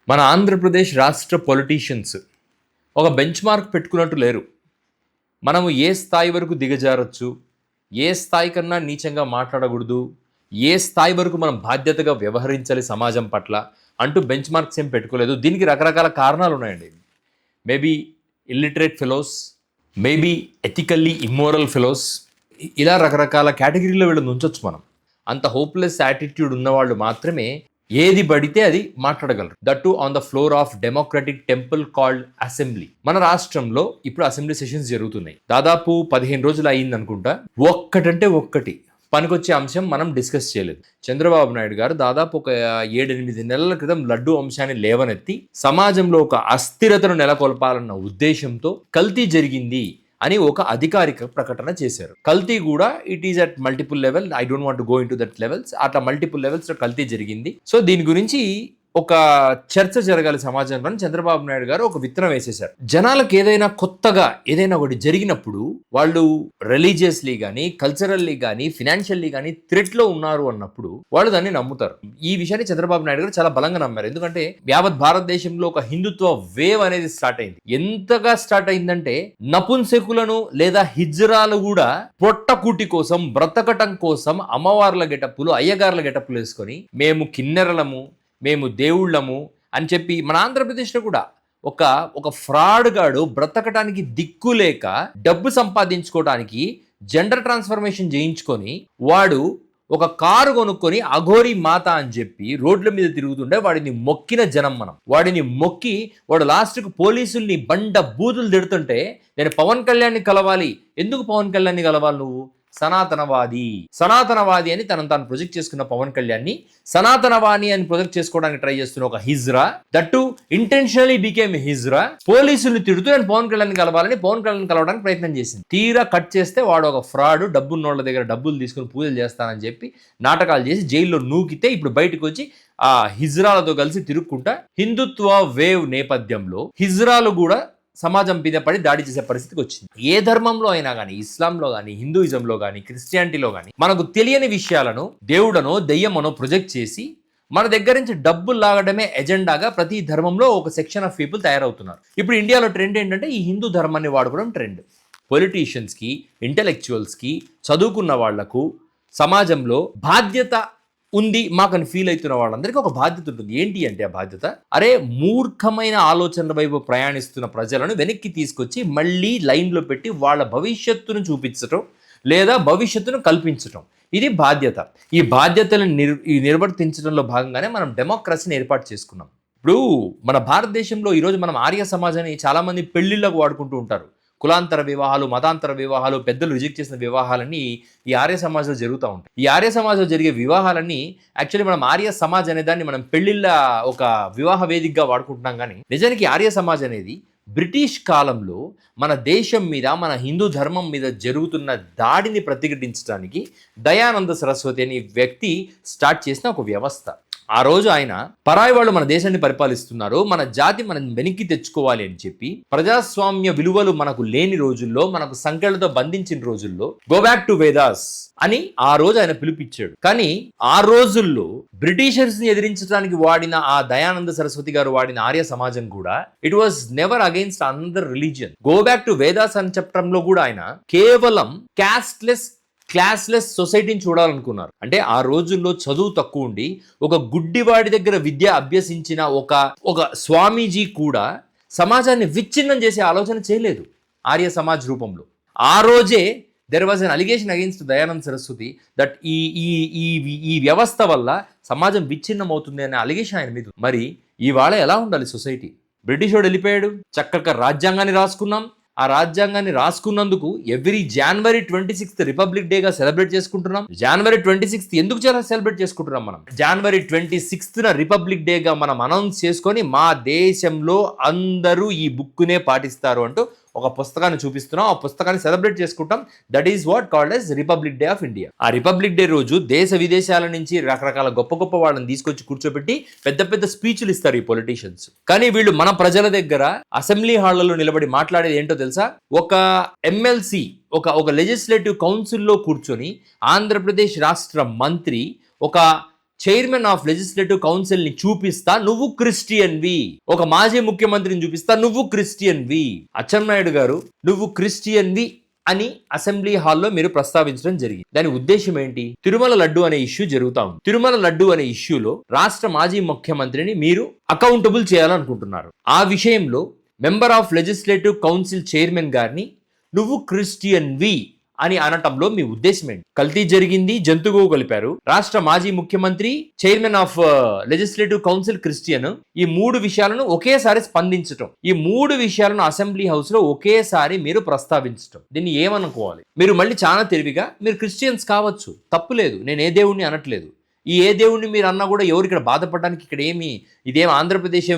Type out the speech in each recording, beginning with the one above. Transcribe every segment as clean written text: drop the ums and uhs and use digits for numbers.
మన ఆంధ్రప్రదేశ్ రాష్ట్ర పొలిటీషియన్స్ ఒక బెంచ్ మార్క్ పెట్టుకున్నట్టు లేరు. మనము ఏ స్థాయి వరకు దిగజారచ్చు, ఏ స్థాయి కన్నా నీచంగా మాట్లాడకూడదు, ఏ స్థాయి వరకు మనం బాధ్యతగా వ్యవహరించాలి సమాజం పట్ల అంటూ బెంచ్ మార్క్స్ ఏం పెట్టుకోలేదు. దీనికి రకరకాల కారణాలు ఉన్నాయండి. Maybe illiterate fellows, maybe ethically immoral fellows, ఇలా రకరకాల కేటగిరీలో వీళ్ళని ఉంచొచ్చు మనం. అంత హోప్లెస్ యాటిట్యూడ్ ఉన్నవాళ్ళు మాత్రమే ఏది పడితే అది మాట్లాడగలరు. That to on the floor of democratic temple called assembly. మన రాష్ట్రంలో ఇప్పుడు అసెంబ్లీ సెషన్స్ జరుగుతున్నాయి. దాదాపు 15 రోజులు అయ్యింది అనుకుంటా. ఒక్కటంటే ఒక్కటి పనికొచ్చే అంశం మనం డిస్కస్ చేయలేదు. చంద్రబాబు నాయుడు గారు దాదాపు ఒక 7-8 నెలల క్రితం లడ్డు అంశాన్ని లేవనెత్తి సమాజంలో ఒక అస్థిరతను నెలకొల్పాలన్న ఉద్దేశంతో కల్తీ జరిగింది అని ఒక అధికారిక ప్రకటన చేశారు. కల్తీ కూడా it is at multiple level. I don't want go in to that levels. అట్లా మల్టిపుల్ లెవెల్స్ లో కల్తీ జరిగింది. సో దీని గురించి ఒక చర్చ జరగాలి సమాజంలో. చంద్రబాబు నాయుడు గారు ఒక విత్తనం వేసేశారు. జనాలకు ఏదైనా కొత్తగా ఏదైనా ఒకటి జరిగినప్పుడు వాళ్ళు రిలీజియస్లీ కానీ, కల్చరల్లీ కానీ, ఫినాన్షియల్లీ కానీ థ్రెట్ లో ఉన్నారు అన్నప్పుడు వాళ్ళు దాన్ని నమ్ముతారు. ఈ విషయాన్ని చంద్రబాబు నాయుడు గారు చాలా బలంగా నమ్మారు. ఎందుకంటే యావత్ భారతదేశంలో ఒక హిందుత్వ వేవ్ అనేది స్టార్ట్ అయింది. ఎంతగా స్టార్ట్ అయిందంటే నపుంసకులను లేదా హిజ్రాలు కూడా పొట్టకూటి కోసం, బ్రతకటం కోసం అమ్మవార్ల గెటప్పులు, అయ్యగార్ల గెటప్పులు వేసుకొని మేము కిన్నెరలము, మేము దేవుళ్ళము అని చెప్పి మన ఆంధ్రప్రదేశ్లో కూడా ఒక ఫ్రాడ్ గాడు బ్రతకటానికి దిక్కు లేక డబ్బు సంపాదించుకోవడానికి జెండర్ ట్రాన్స్ఫర్మేషన్ చేయించుకొని వాడు ఒక కారు కొనుక్కొని అఘోరి మాత అని చెప్పి రోడ్ల మీద తిరుగుతుంటే వాడిని మొక్కిన జనం మనం. వాడిని మొక్కి వాడు లాస్ట్కు పోలీసుల్ని బండ బూతులు తిడుతుంటే నేను పవన్ కళ్యాణ్ని కలవాలి. ఎందుకు పవన్ కళ్యాణ్ని కలవాలి నువ్వు? సనాతనవాది అని తాను ప్రొజెక్ట్ చేసుకున్న పవన్ కళ్యాణ్ని సనాతనవాణి అని ప్రొజెక్ట్ చేసుకోవడానికి ట్రై చేస్తున్న ఒక hijra, that intentionally became hijra, పోలీసులు తిడుతూ నేను పవన్ కళ్యాణ్ కలవాలని పవన్ కళ్యాణ్ కలవడానికి ప్రయత్నం చేసింది. తీరా కట్ చేస్తే వాడు ఒక ఫ్రాడ్, డబ్బున్నోళ్ళ దగ్గర డబ్బులు తీసుకుని పూజలు చేస్తానని చెప్పి నాటకాలు చేసి జైల్లో నూకితే ఇప్పుడు బయటకు వచ్చి ఆ హిజ్రాలతో కలిసి తిరుక్కుంటా హిందుత్వ వేవ్ నేపథ్యంలో హిజ్రాలు కూడా సమాజం మీద పడి దాడి చేసే పరిస్థితికి వచ్చింది. ఏ ధర్మంలో అయినా కానీ, ఇస్లాంలో కానీ, హిందూయిజంలో కానీ, క్రిస్టియానిటీలో కానీ మనకు తెలియని విషయాలను దేవుడనో దెయ్యమనో ప్రొజెక్ట్ చేసి మన దగ్గర నుంచి డబ్బులు లాగడమే ఎజెండాగా ప్రతి ధర్మంలో ఒక సెక్షన్ ఆఫ్ పీపుల్ తయారవుతున్నారు. ఇప్పుడు ఇండియాలో ట్రెండ్ ఏంటంటే ఈ హిందూ ధర్మాన్ని వాడుకోవడం ట్రెండ్. పొలిటీషియన్స్కి, ఇంటెలెక్చువల్స్కి, చదువుకున్న వాళ్లకు సమాజంలో బాధ్యత ఉంది మాకని ఫీల్ అవుతున్న వాళ్ళందరికీ ఒక బాధ్యత ఉంటుంది. ఏంటి అంటే ఆ బాధ్యత, అరే మూర్ఖమైన ఆలోచనల వైపు ప్రయాణిస్తున్న ప్రజలను వెనక్కి తీసుకొచ్చి మళ్ళీ లైన్లో పెట్టి వాళ్ళ భవిష్యత్తును చూపించటం లేదా భవిష్యత్తును కల్పించటం, ఇది బాధ్యత. ఈ బాధ్యతలను నిర్వర్తించడంలో భాగంగానే మనం డెమోక్రసీని ఏర్పాటు చేసుకున్నాం. ఇప్పుడు మన భారతదేశంలో ఈరోజు మనం ఆర్య సమాజాన్ని చాలామంది పెళ్లిళ్ళకు వాడుకుంటూ ఉంటారు. కులాంతర వివాహాలు, మతాంతర వివాహాలు, పెద్దలు రిజెక్ట్ చేసిన వివాహాలన్నీ ఈ ఆర్య సమాజంలో జరుగుతూ ఉంటాయి. ఈ ఆర్య సమాజంలో జరిగే వివాహాలన్నీ యాక్చువల్లీ మనం ఆర్య సమాజ్ అనే దాన్ని మనం పెళ్లిళ్ళ ఒక వివాహ వేదికగా వాడుకుంటున్నాం. కానీ నిజానికి ఆర్య సమాజ్ అనేది బ్రిటిష్ కాలంలో మన దేశం మీద, మన హిందూ ధర్మం మీద జరుగుతున్న దాడిని ప్రతిఘటించడానికి దయానంద సరస్వతి అనే వ్యక్తి స్టార్ట్ చేసిన ఒక వ్యవస్థ. ఆ రోజు ఆయన పరాయి వాళ్ళు మన దేశాన్ని పరిపాలిస్తున్నారు, మన జాతి మనం వెనక్కి తెచ్చుకోవాలి అని చెప్పి ప్రజాస్వామ్య విలువలు మనకు లేని రోజుల్లో, మనకు సంఖ్యలతో బంధించిన రోజుల్లో గో బ్యాక్ టు వేదాస్ అని ఆ రోజు ఆయన పిలుపిచ్చాడు. కానీ ఆ రోజుల్లో బ్రిటిషర్స్ ని ఎదిరించడానికి వాడిన ఆ దయానంద సరస్వతి గారు వాడిన ఆర్య సమాజం కూడా it was never against another religion. Go back to Vedas అని చెప్పడంలో కూడా ఆయన కేవలం క్లాస్లెస్ సొసైటీని చూడాలనుకున్నారు. అంటే ఆ రోజుల్లో చదువు తక్కువ ఉండి ఒక గుడ్డివాడి దగ్గర విద్య అభ్యసించిన ఒక స్వామీజీ కూడా సమాజాన్ని విచ్ఛిన్నం చేసే ఆలోచన చేయలేదు ఆర్య సమాజ్ రూపంలో. ఆ రోజే there was an allegation against Dayananda Saraswati that ఈ వ్యవస్థ వల్ల సమాజం విచ్ఛిన్నం అవుతుంది అనే అలిగేషన్ ఆయన మీద. మరి ఇవాళ ఎలా ఉండాలి సొసైటీ? బ్రిటిష్ వాడు వెళ్ళిపోయాడు, చక్కగా రాజ్యాంగాన్ని రాసుకున్నాం. ఆ రాజ్యాంగాన్ని రాసుకున్నందుకు ఎవ్రీ January 26th రిపబ్లిక్ డేగా సెలబ్రేట్ చేసుకుంటున్నాం. January 26th ఎందుకు సెలబ్రేట్ చేసుకుంటున్నాం? మనం January 26th రిపబ్లిక్ డేగా మనం అనౌన్స్ చేసుకొని మా దేశంలో అందరూ ఈ బుక్నే పాటిస్తారు అంటూ ఒక పుస్తకాన్ని చూపిస్తున్నాం. ఆ పుస్తకాన్ని సెలబ్రేట్ చేసుకుంటాం. That is what called as republic day of India. ఆ రిపబ్లిక్ డే రోజు దేశ విదేశాల నుంచి రకరకాల గొప్ప వాళ్ళని తీసుకొచ్చి కూర్చోబెట్టి పెద్ద స్పీచ్లు ఇస్తారు ఈ పొలిటీషియన్స్. కానీ వీళ్ళు మన ప్రజల దగ్గర అసెంబ్లీ హాళ్లలో నిలబడి మాట్లాడేది ఏంటో తెలుసా? ఒక ఎమ్మెల్సీ ఒక లెజిస్లేటివ్ కౌన్సిల్లో కూర్చొని ఆంధ్రప్రదేశ్ రాష్ట్ర మంత్రి ఒక చైర్మన్ ఆఫ్ లెజిస్లేటివ్ కౌన్సిల్ ని చూపిస్తా, నువ్వు క్రిస్టియన్వి. ఒక మాజీ ముఖ్యమంత్రిని చూపిస్తా, నువ్వు క్రిస్టియన్వి. అచ్చెన్నాయుడు గారు నువ్వు క్రిస్టియన్వి అని అసెంబ్లీ హాల్లో మీరు ప్రస్తావించడం జరిగింది. దాని ఉద్దేశం ఏంటి? తిరుమల లడ్డు అనే ఇష్యూ జరుగుతా ఉంది. తిరుమల లడ్డు అనే ఇష్యూలో రాష్ట్ర మాజీ ముఖ్యమంత్రిని మీరు అకౌంటబుల్ చేయాలనుకుంటున్నారు. ఆ విషయంలో member of legislative council chairman గారిని నువ్వు క్రిస్టియన్వి అని అనటంలో మీ ఉద్దేశం ఏంటి? కల్తీ జరిగింది, జంతువు కలిపారు, రాష్ట్ర మాజీ ముఖ్యమంత్రి, chairman of legislative council Christian. ఈ 3 విషయాలను ఒకేసారి స్పందించటం, ఈ 3 విషయాలను అసెంబ్లీ హౌస్ లో ఒకేసారి మీరు ప్రస్తావించటం, దీన్ని ఏమనుకోవాలి? మీరు మళ్ళీ చాలా తెలివిగా మీరు క్రిస్టియన్స్ కావచ్చు, తప్పులేదు, నేను ఏ దేవుణ్ణి అనట్లేదు. ఈ ఏ దేవుణ్ణి మీరు అన్నా కూడా ఎవరు ఇక్కడ బాధపడడానికి ఇక్కడ ఇదేం ఆంధ్రప్రదేశ్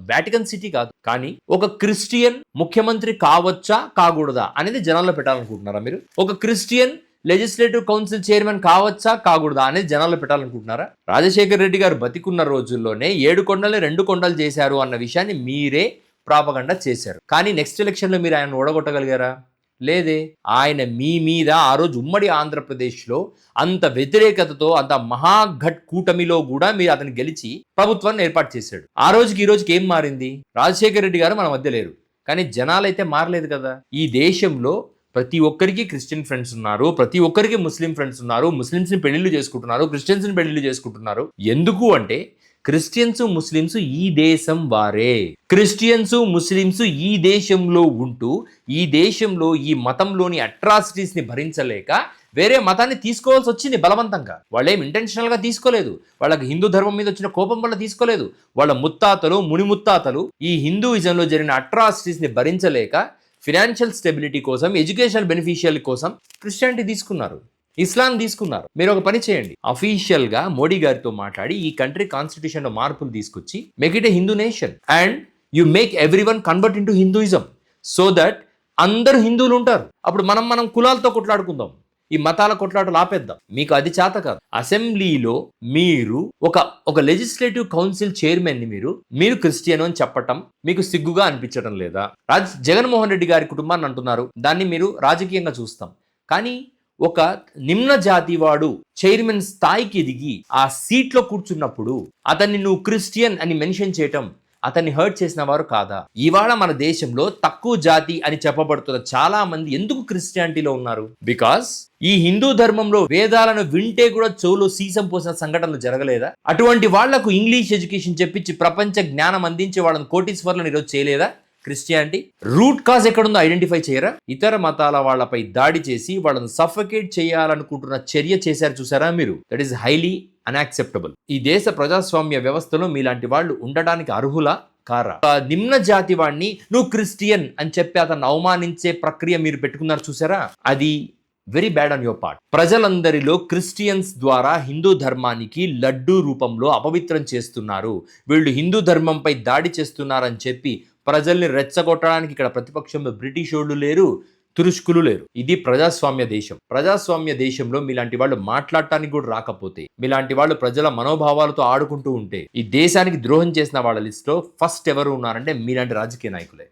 వాటికన్ సిటీ కాదు. కానీ ఒక క్రిస్టియన్ ముఖ్యమంత్రి కావచ్చా కాకూడదా అనేది జనాల్లో పెట్టాలనుకుంటున్నారా మీరు? ఒక క్రిస్టియన్ లెజిస్లేటివ్ కౌన్సిల్ చైర్మన్ కావచ్చా కాకూడదా అనేది జనాల్లో పెట్టాలనుకుంటున్నారా? రాజశేఖర్ రెడ్డి గారు బతికున్న రోజుల్లోనే 7 కొండల్ని 2 కొండలు చేశారు అన్న విషయాన్ని మీరే ప్రాపగండా చేశారు. కానీ నెక్స్ట్ ఎలక్షన్ లో మీరు ఆయన ఓడగొట్టగలిగారా? లేదే. ఆయన మీ మీద ఆ రోజు ఉమ్మడి ఆంధ్రప్రదేశ్లో అంత వ్యతిరేకతతో, అంత మహాఘట్ కూటమిలో కూడా మీరు అతను గెలిచి ప్రభుత్వాన్ని ఏర్పాటు చేశాడు. ఆ రోజుకి ఈ రోజుకి ఏం మారింది? రాజశేఖర రెడ్డి గారు మన మధ్య లేరు, కానీ జనాలైతే మారలేదు కదా. ఈ దేశంలో ప్రతి ఒక్కరికి క్రిస్టియన్ ఫ్రెండ్స్ ఉన్నారు, ప్రతి ఒక్కరికి ముస్లిం ఫ్రెండ్స్ ఉన్నారు, ముస్లిమ్స్ని పెళ్లిళ్ళు చేసుకుంటున్నారు, క్రిస్టియన్స్ని పెళ్లిళ్ళు చేసుకుంటున్నారు. ఎందుకు అంటే క్రిస్టియన్స్ ముస్లిమ్స్ ఈ దేశం వారే. క్రిస్టియన్స్ ముస్లిమ్స్ ఈ దేశంలో ఉంటూ ఈ దేశంలో ఈ మతంలోని అట్రాసిటీస్ ని భరించలేక వేరే మతాన్ని తీసుకోవాల్సి వచ్చింది బలవంతంగా. వాళ్ళేం ఇంటెన్షనల్ గా తీసుకోలేదు, వాళ్ళకి హిందూ ధర్మం మీద వచ్చిన కోపం వల్ల తీసుకోలేదు. వాళ్ళ ముత్తాతలు మునిముత్తాతలు ఈ హిందూయిజంలో జరిగిన అట్రాసిటీస్ ని భరించలేక ఫినాన్షియల్ స్టెబిలిటీ కోసం, ఎడ్యుకేషనల్ బెనిఫిషియల్ కోసం క్రిస్టియానిటీ తీసుకున్నారు, ఇస్లాం తీసుకున్నారు. మీరు ఒక పని చేయండి, అఫీషియల్ గా మోడీ గారితో మాట్లాడి ఈ కంట్రీ కాన్స్టిట్యూషన్ లో మార్పులు తీసుకొచ్చి make it A Hindu nation and you make everyone convert into Hinduism so that అందరు హిందువులు ఉంటారు. అప్పుడు మనం కులాలతో కొట్లాడుకుందాం, ఈ మతాల కొట్లాటలు ఆపేద్దాం. మీకు అది చేత కాదు. అసెంబ్లీలో మీరు ఒక లెజిస్లేటివ్ కౌన్సిల్ చైర్మన్ ని మీరు క్రిస్టియన్ అని చెప్పటం మీకు సిగ్గుగా అనిపించడం లేదా? జగన్మోహన్ రెడ్డి గారి కుటుంబాన్ని అంటున్నారు, దాన్ని మీరు రాజకీయంగా చూస్తాం. కానీ ఒక నిమ్న జాతి వాడు చైర్మన్ స్థాయికి ఎదిగి ఆ సీట్లో కూర్చున్నప్పుడు అతన్ని నువ్వు క్రిస్టియన్ అని మెన్షన్ చేయటం అతన్ని హర్ట్ చేసిన వారు కాదా? ఇవాళ మన దేశంలో తక్కువ జాతి అని చెప్పబడుతున్న చాలా మంది ఎందుకు క్రిస్టియానిటీలో ఉన్నారు? బికాస్ ఈ హిందూ ధర్మంలో వేదాలను వింటే కూడా చెవులో సీసం పోసిన సంఘటనలు జరగలేదా? అటువంటి వాళ్లకు ఇంగ్లీష్ ఎడ్యుకేషన్ చెప్పించి ప్రపంచ జ్ఞానం అందించే వాళ్ళని కోటీశ్వర్లను ఈరోజు చేయలేదా క్రిస్టియానిటీ? రూట్ కాజ్ ఎక్కడుందో ఐడెంటిఫై చేయరా? ఇతర మతాల వాళ్ళపై దాడి చేసి వాళ్ళని సఫకేట్ చేయాలనుకుంటున్న చర్య చేశారు చూసారా మీరు? That is highly unacceptable. ఈ దేశ ప్రజాస్వామ్య వ్యవస్థలో మీలాంటి వాళ్ళు ఉండడానికి అర్హులా కారా? నిమ్న జాతి వాడిని నువ్వు క్రిస్టియన్ అని చెప్పి అతన్ని అవమానించే ప్రక్రియ మీరు పెట్టుకున్నారు చూసారా? అది very bad on your part. ప్రజలందరిలో క్రిస్టియన్స్ ద్వారా హిందూ ధర్మానికి లడ్డూ రూపంలో అపవిత్రం చేస్తున్నారు, వీళ్ళు హిందూ ధర్మంపై దాడి చేస్తున్నారని చెప్పి ప్రజల్ని రెచ్చగొట్టడానికి ఇక్కడ ప్రతిపక్షంలో బ్రిటిష్ వాళ్ళు లేరు, తురుష్కులు లేరు. ఇది ప్రజాస్వామ్య దేశం. ప్రజాస్వామ్య దేశంలో మీలాంటి వాళ్ళు మాట్లాడటానికి కూడా రాకపోతే, మీలాంటి వాళ్ళు ప్రజల మనోభావాలతో ఆడుకుంటూ ఉంటే ఈ దేశానికి ద్రోహం చేసిన వాళ్ళ లిస్టులో ఫస్ట్ ఎవరు ఉన్నారంటే మీలాంటి రాజకీయ నాయకులే.